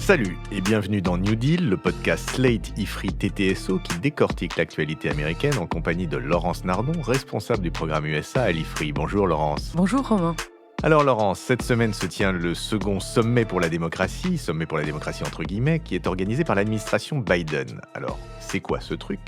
Salut et bienvenue dans New Deal, le podcast Slate IFRI TTSO qui décortique l'actualité américaine en compagnie de Laurence Nardon, responsable du programme USA à l'IFRI. Bonjour Laurence. Bonjour Romain. Alors Laurence, cette semaine se tient le second sommet pour la démocratie entre guillemets, qui est organisé par l'administration Biden. Alors, c'est quoi ce truc ?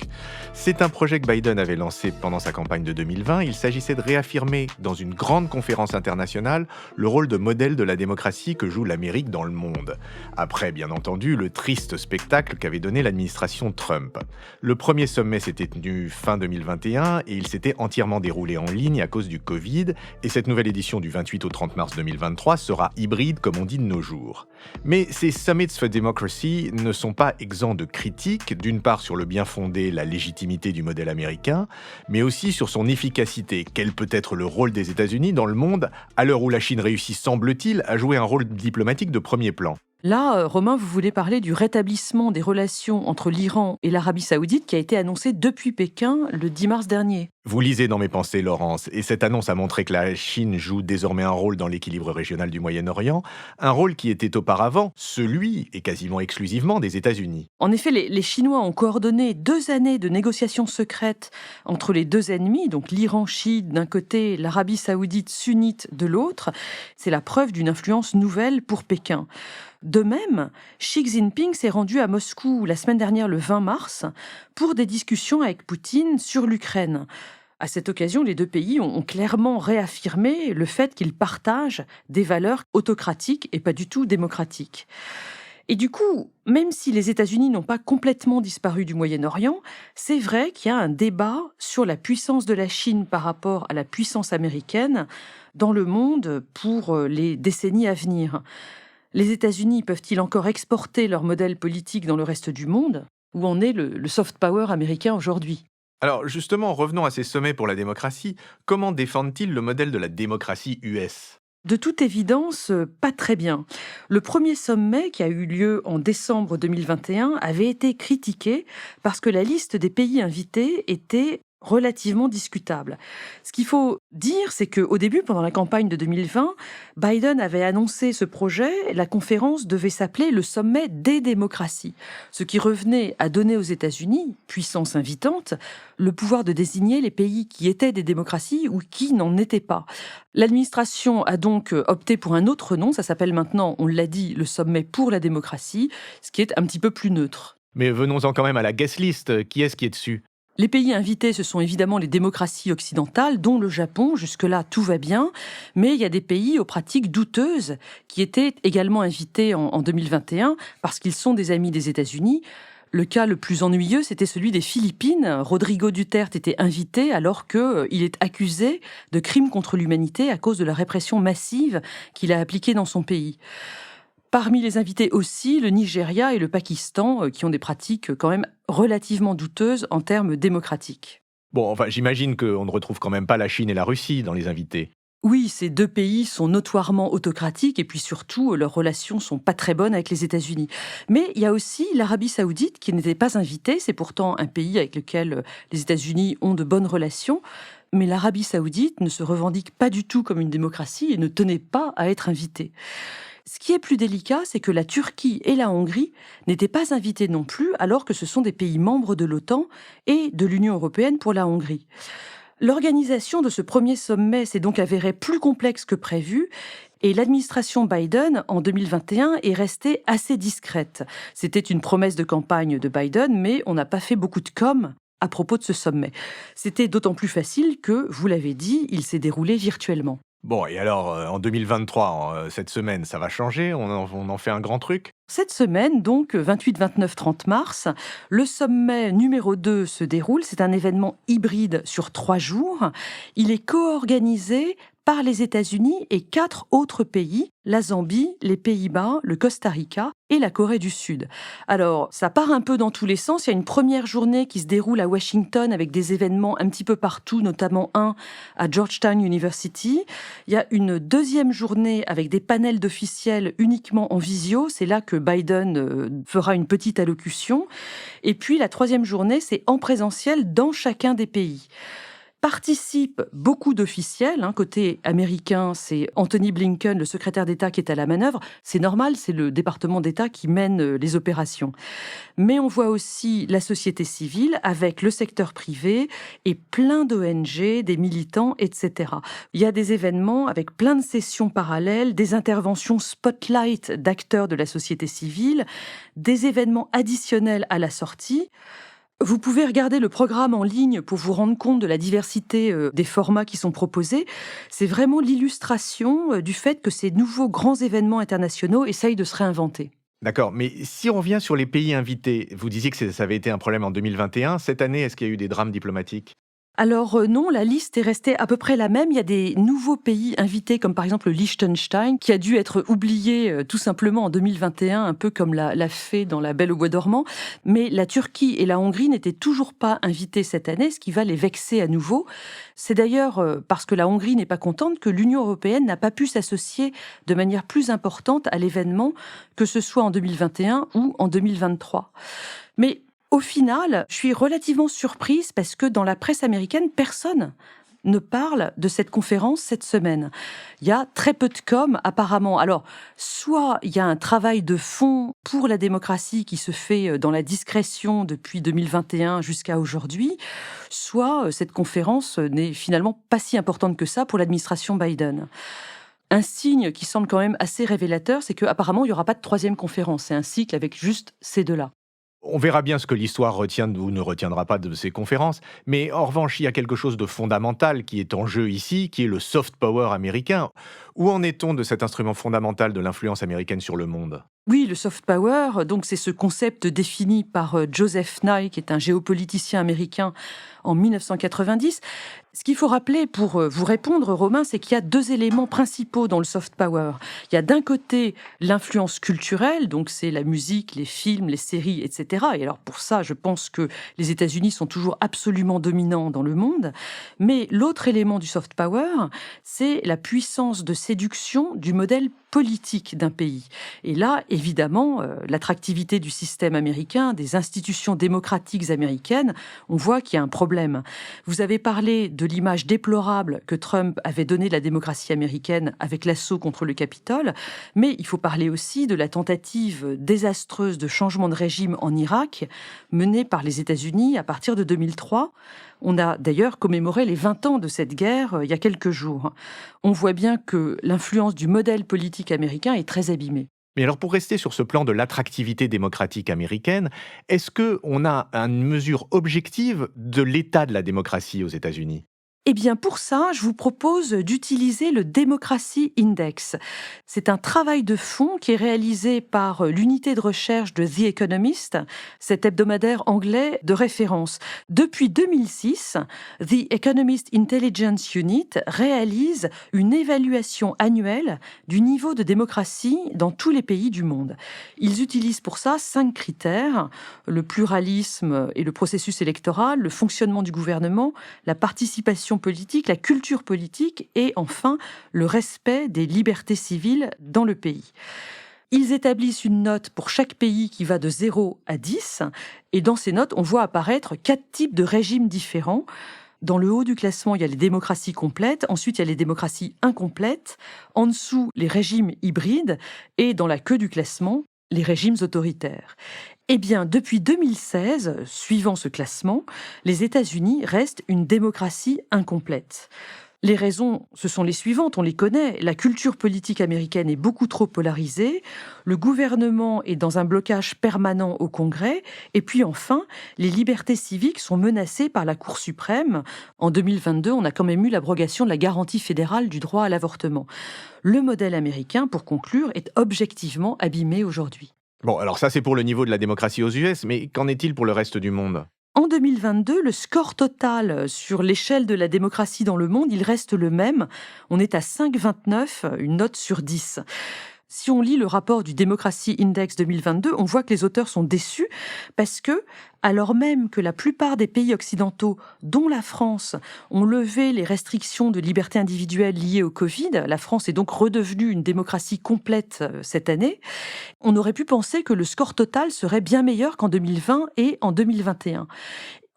C'est un projet que Biden avait lancé pendant sa campagne de 2020. Il s'agissait de réaffirmer dans une grande conférence internationale le rôle de modèle de la démocratie que joue l'Amérique dans le monde. Après, bien entendu, le triste spectacle qu'avait donné l'administration Trump. Le premier sommet s'était tenu fin 2021 et il s'était entièrement déroulé en ligne à cause du Covid. Et cette nouvelle édition du 28 au 30 mars 2023 sera hybride comme on dit de nos jours. Mais ces Summits for Democracy ne sont pas exempts de critiques, d'une part sur le bien fondé, la légitimité du modèle américain, mais aussi sur son efficacité. Quel peut être le rôle des États-Unis dans le monde à l'heure où la Chine réussit, semble-t-il, à jouer un rôle diplomatique de premier plan ? Là, Romain, vous voulez parler du rétablissement des relations entre l'Iran et l'Arabie Saoudite qui a été annoncé depuis Pékin le 10 mars dernier. Vous lisez dans mes pensées, Laurence, et cette annonce a montré que la Chine joue désormais un rôle dans l'équilibre régional du Moyen-Orient, un rôle qui était auparavant celui, et quasiment exclusivement, des États-Unis. En effet, les Chinois ont coordonné 2 années de négociations secrètes entre les deux ennemis, donc l'Iran chiite d'un côté, l'Arabie Saoudite sunnite de l'autre. C'est la preuve d'une influence nouvelle pour Pékin. De même, Xi Jinping s'est rendu à Moscou la semaine dernière, le 20 mars, pour des discussions avec Poutine sur l'Ukraine. À cette occasion, les deux pays ont clairement réaffirmé le fait qu'ils partagent des valeurs autocratiques et pas du tout démocratiques. Et du coup, même si les États-Unis n'ont pas complètement disparu du Moyen-Orient, c'est vrai qu'il y a un débat sur la puissance de la Chine par rapport à la puissance américaine dans le monde pour les décennies à venir. Les États-Unis peuvent-ils encore exporter leur modèle politique dans le reste du monde ? Où en est le soft power américain aujourd'hui ? Alors justement, revenons à ces sommets pour la démocratie. Comment défendent-ils le modèle de la démocratie US ? De toute évidence, pas très bien. Le premier sommet, qui a eu lieu en décembre 2021, avait été critiqué parce que la liste des pays invités était relativement discutable. Ce qu'il faut dire, c'est qu'au début, pendant la campagne de 2020, Biden avait annoncé ce projet. La conférence devait s'appeler le sommet des démocraties, ce qui revenait à donner aux États-Unis, puissance invitante, le pouvoir de désigner les pays qui étaient des démocraties ou qui n'en étaient pas. L'administration a donc opté pour un autre nom. Ça s'appelle maintenant, on l'a dit, le sommet pour la démocratie, ce qui est un petit peu plus neutre. Mais venons-en quand même à la guest list. Qui est-ce qui est dessus ? Les pays invités, ce sont évidemment les démocraties occidentales, dont le Japon. Jusque-là, tout va bien. Mais il y a des pays aux pratiques douteuses qui étaient également invités en 2021 parce qu'ils sont des amis des États-Unis. Le cas le plus ennuyeux, c'était celui des Philippines. Rodrigo Duterte était invité alors qu'il est accusé de crimes contre l'humanité à cause de la répression massive qu'il a appliquée dans son pays. Parmi les invités aussi, le Nigeria et le Pakistan, qui ont des pratiques quand même relativement douteuses en termes démocratiques. Bon, enfin, j'imagine qu'on ne retrouve quand même pas la Chine et la Russie dans les invités. Oui, ces deux pays sont notoirement autocratiques et puis surtout, leurs relations sont pas très bonnes avec les États-Unis. Mais il y a aussi l'Arabie Saoudite qui n'était pas invitée. C'est pourtant un pays avec lequel les États-Unis ont de bonnes relations. Mais l'Arabie Saoudite ne se revendique pas du tout comme une démocratie et ne tenait pas à être invitée. Ce qui est plus délicat, c'est que la Turquie et la Hongrie n'étaient pas invitées non plus, alors que ce sont des pays membres de l'OTAN et de l'Union européenne pour la Hongrie. L'organisation de ce premier sommet s'est donc avérée plus complexe que prévu, et l'administration Biden, en 2021, est restée assez discrète. C'était une promesse de campagne de Biden, mais on n'a pas fait beaucoup de com' à propos de ce sommet. C'était d'autant plus facile que, vous l'avez dit, il s'est déroulé virtuellement. Bon, et alors, en 2023, cette semaine, ça va changer ? On en fait un grand truc ? Cette semaine, donc, 28, 29, 30 mars, le sommet numéro 2 se déroule. C'est un événement hybride sur 3 jours. Il est co-organisé par les États-Unis et 4 autres pays, la Zambie, les Pays-Bas, le Costa Rica et la Corée du Sud. Alors, ça part un peu dans tous les sens. Il y a une première journée qui se déroule à Washington avec des événements un petit peu partout, notamment un à Georgetown University. Il y a une deuxième journée avec des panels d'officiels uniquement en visio. C'est là que Biden fera une petite allocution. Et puis, la troisième journée, c'est en présentiel dans chacun des pays. participent beaucoup d'officiels. Côté américain, c'est Anthony Blinken, le secrétaire d'État, qui est à la manœuvre. C'est normal, c'est le département d'État qui mène les opérations. Mais on voit aussi la société civile avec le secteur privé et plein d'ONG, des militants, etc. Il y a des événements avec plein de sessions parallèles, des interventions spotlight d'acteurs de la société civile, des événements additionnels à la sortie. Vous pouvez regarder le programme en ligne pour vous rendre compte de la diversité des formats qui sont proposés. C'est vraiment l'illustration du fait que ces nouveaux grands événements internationaux essayent de se réinventer. D'accord, mais si on revient sur les pays invités, vous disiez que ça avait été un problème en 2021. Cette année, est-ce qu'il y a eu des drames diplomatiques? Alors non, la liste est restée à peu près la même. Il y a des nouveaux pays invités, comme par exemple le Liechtenstein, qui a dû être oublié tout simplement en 2021, un peu comme l'a fée dans La Belle au bois dormant. Mais la Turquie et la Hongrie n'étaient toujours pas invitées cette année, ce qui va les vexer à nouveau. C'est d'ailleurs parce que la Hongrie n'est pas contente que l'Union européenne n'a pas pu s'associer de manière plus importante à l'événement, que ce soit en 2021 ou en 2023. Mais au final, je suis relativement surprise parce que dans la presse américaine, personne ne parle de cette conférence cette semaine. Il y a très peu de com apparemment. Alors, soit il y a un travail de fond pour la démocratie qui se fait dans la discrétion depuis 2021 jusqu'à aujourd'hui, soit cette conférence n'est finalement pas si importante que ça pour l'administration Biden. Un signe qui semble quand même assez révélateur, c'est qu'apparemment, il n'y aura pas de troisième conférence. C'est un cycle avec juste ces deux-là. On verra bien ce que l'histoire retient ou ne retiendra pas de ces conférences, mais en revanche, il y a quelque chose de fondamental qui est en jeu ici, qui est le soft power américain. Où en est-on de cet instrument fondamental de l'influence américaine sur le monde? Oui, le soft power, donc c'est ce concept défini par Joseph Nye, qui est un géopoliticien américain en 1990. Ce qu'il faut rappeler pour vous répondre, Romain, c'est qu'il y a deux éléments principaux dans le soft power. Il y a d'un côté l'influence culturelle, donc c'est la musique, les films, les séries, etc. Et alors pour ça, je pense que les États-Unis sont toujours absolument dominants dans le monde. Mais l'autre élément du soft power, c'est la puissance de séduction du modèle politique d'un pays. Et là, évidemment, l'attractivité du système américain, des institutions démocratiques américaines, on voit qu'il y a un problème. Vous avez parlé de l'image déplorable que Trump avait donnée de la démocratie américaine avec l'assaut contre le Capitole, mais il faut parler aussi de la tentative désastreuse de changement de régime en Irak, menée par les États-Unis à partir de 2003. On a d'ailleurs commémoré les 20 ans de cette guerre il y a quelques jours. On voit bien que l'influence du modèle politique américain est très abîmée. Mais alors pour rester sur ce plan de l'attractivité démocratique américaine, est-ce qu'on a une mesure objective de l'état de la démocratie aux États-Unis? Eh bien, pour ça, je vous propose d'utiliser le Democracy Index. C'est un travail de fond qui est réalisé par l'unité de recherche de The Economist, cet hebdomadaire anglais de référence. Depuis 2006, The Economist Intelligence Unit réalise une évaluation annuelle du niveau de démocratie dans tous les pays du monde. Ils utilisent pour ça 5 critères: le pluralisme et le processus électoral, le fonctionnement du gouvernement, la participation politique, la culture politique et enfin le respect des libertés civiles dans le pays. Ils établissent une note pour chaque pays qui va de 0 à 10 et dans ces notes, on voit apparaître 4 types de régimes différents. Dans le haut du classement, il y a les démocraties complètes, ensuite il y a les démocraties incomplètes, en dessous les régimes hybrides et dans la queue du classement, les régimes autoritaires. Eh bien, depuis 2016, suivant ce classement, les États-Unis restent une démocratie incomplète. Les raisons, ce sont les suivantes, on les connaît. La culture politique américaine est beaucoup trop polarisée, le gouvernement est dans un blocage permanent au Congrès, et puis enfin, les libertés civiques sont menacées par la Cour suprême. En 2022, on a quand même eu l'abrogation de la garantie fédérale du droit à l'avortement. Le modèle américain, pour conclure, est objectivement abîmé aujourd'hui. Bon, alors ça c'est pour le niveau de la démocratie aux US, mais qu'en est-il pour le reste du monde? En 2022, le score total sur l'échelle de la démocratie dans le monde, il reste le même. On est à 5,29, une note sur 10. Si on lit le rapport du Democracy Index 2022, on voit que les auteurs sont déçus parce que, alors même que la plupart des pays occidentaux, dont la France, ont levé les restrictions de liberté individuelle liées au Covid, la France est donc redevenue une démocratie complète cette année, on aurait pu penser que le score total serait bien meilleur qu'en 2020 et en 2021.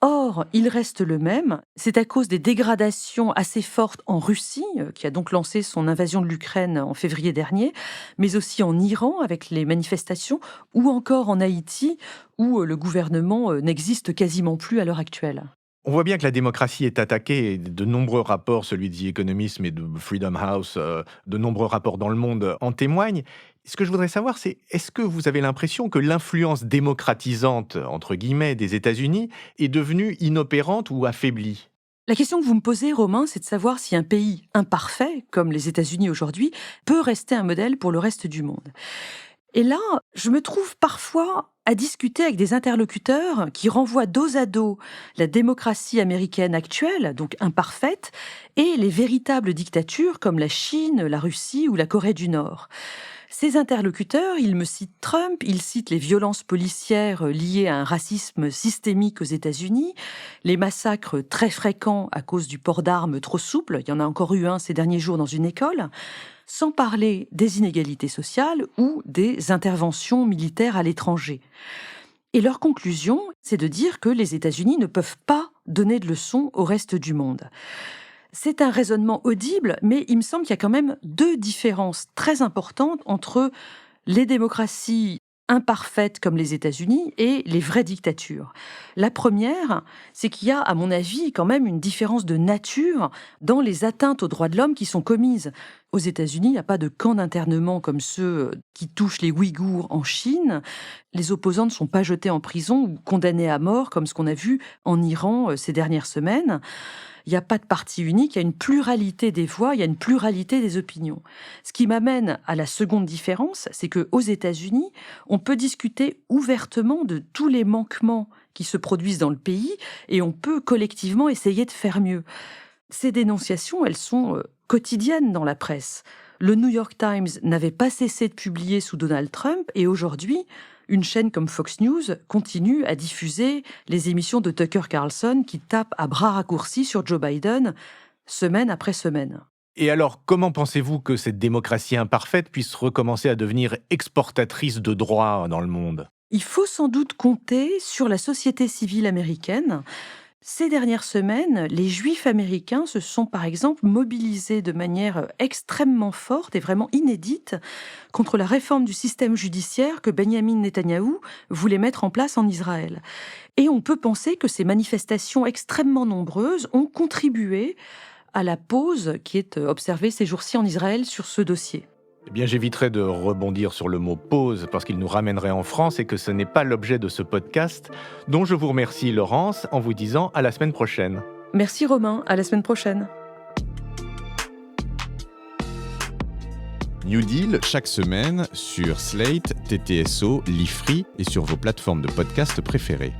Or, il reste le même. C'est à cause des dégradations assez fortes en Russie, qui a donc lancé son invasion de l'Ukraine en février dernier, mais aussi en Iran avec les manifestations, ou encore en Haïti, où le gouvernement n'existe quasiment plus à l'heure actuelle. On voit bien que la démocratie est attaquée et de nombreux rapports, celui de The Economist mais de Freedom House, de nombreux rapports dans le monde en témoignent. Ce que je voudrais savoir, c'est est-ce que vous avez l'impression que l'influence démocratisante, entre guillemets, des États-Unis est devenue inopérante ou affaiblie? La question que vous me posez, Romain, c'est de savoir si un pays imparfait, comme les États-Unis aujourd'hui, peut rester un modèle pour le reste du monde. Et là, je me trouve parfois à discuter avec des interlocuteurs qui renvoient dos à dos la démocratie américaine actuelle, donc imparfaite, et les véritables dictatures comme la Chine, la Russie ou la Corée du Nord. Ces interlocuteurs, ils me citent Trump, ils citent les violences policières liées à un racisme systémique aux États-Unis, les massacres très fréquents à cause du port d'armes trop souple, il y en a encore eu un ces derniers jours dans une école, sans parler des inégalités sociales ou des interventions militaires à l'étranger. Et leur conclusion, c'est de dire que les États-Unis ne peuvent pas donner de leçons au reste du monde. C'est un raisonnement audible, mais il me semble qu'il y a quand même deux différences très importantes entre les démocraties imparfaites comme les États-Unis et les vraies dictatures. La première, c'est qu'il y a, à mon avis, quand même une différence de nature dans les atteintes aux droits de l'homme qui sont commises. Aux États-Unis, il n'y a pas de camps d'internement comme ceux qui touchent les Ouïghours en Chine. Les opposants ne sont pas jetés en prison ou condamnés à mort comme ce qu'on a vu en Iran ces dernières semaines. Il n'y a pas de parti unique, il y a une pluralité des voix, il y a une pluralité des opinions. Ce qui m'amène à la seconde différence, c'est qu'aux États-Unis, on peut discuter ouvertement de tous les manquements qui se produisent dans le pays et on peut collectivement essayer de faire mieux. Ces dénonciations, elles sont quotidiennes dans la presse. Le New York Times n'avait pas cessé de publier sous Donald Trump et aujourd'hui, une chaîne comme Fox News continue à diffuser les émissions de Tucker Carlson qui tape à bras raccourcis sur Joe Biden semaine après semaine. Et alors, comment pensez-vous que cette démocratie imparfaite puisse recommencer à devenir exportatrice de droits dans le monde? Il faut sans doute compter sur la société civile américaine. Ces dernières semaines, les Juifs américains se sont par exemple mobilisés de manière extrêmement forte et vraiment inédite contre la réforme du système judiciaire que Benjamin Netanyahou voulait mettre en place en Israël. Et on peut penser que ces manifestations extrêmement nombreuses ont contribué à la pause qui est observée ces jours-ci en Israël sur ce dossier. Eh bien, j'éviterai de rebondir sur le mot pause parce qu'il nous ramènerait en France et que ce n'est pas l'objet de ce podcast, dont je vous remercie, Laurence, en vous disant à la semaine prochaine. Merci Romain, à la semaine prochaine. New Deal chaque semaine sur Slate, TTSO, Lifree et sur vos plateformes de podcast préférées.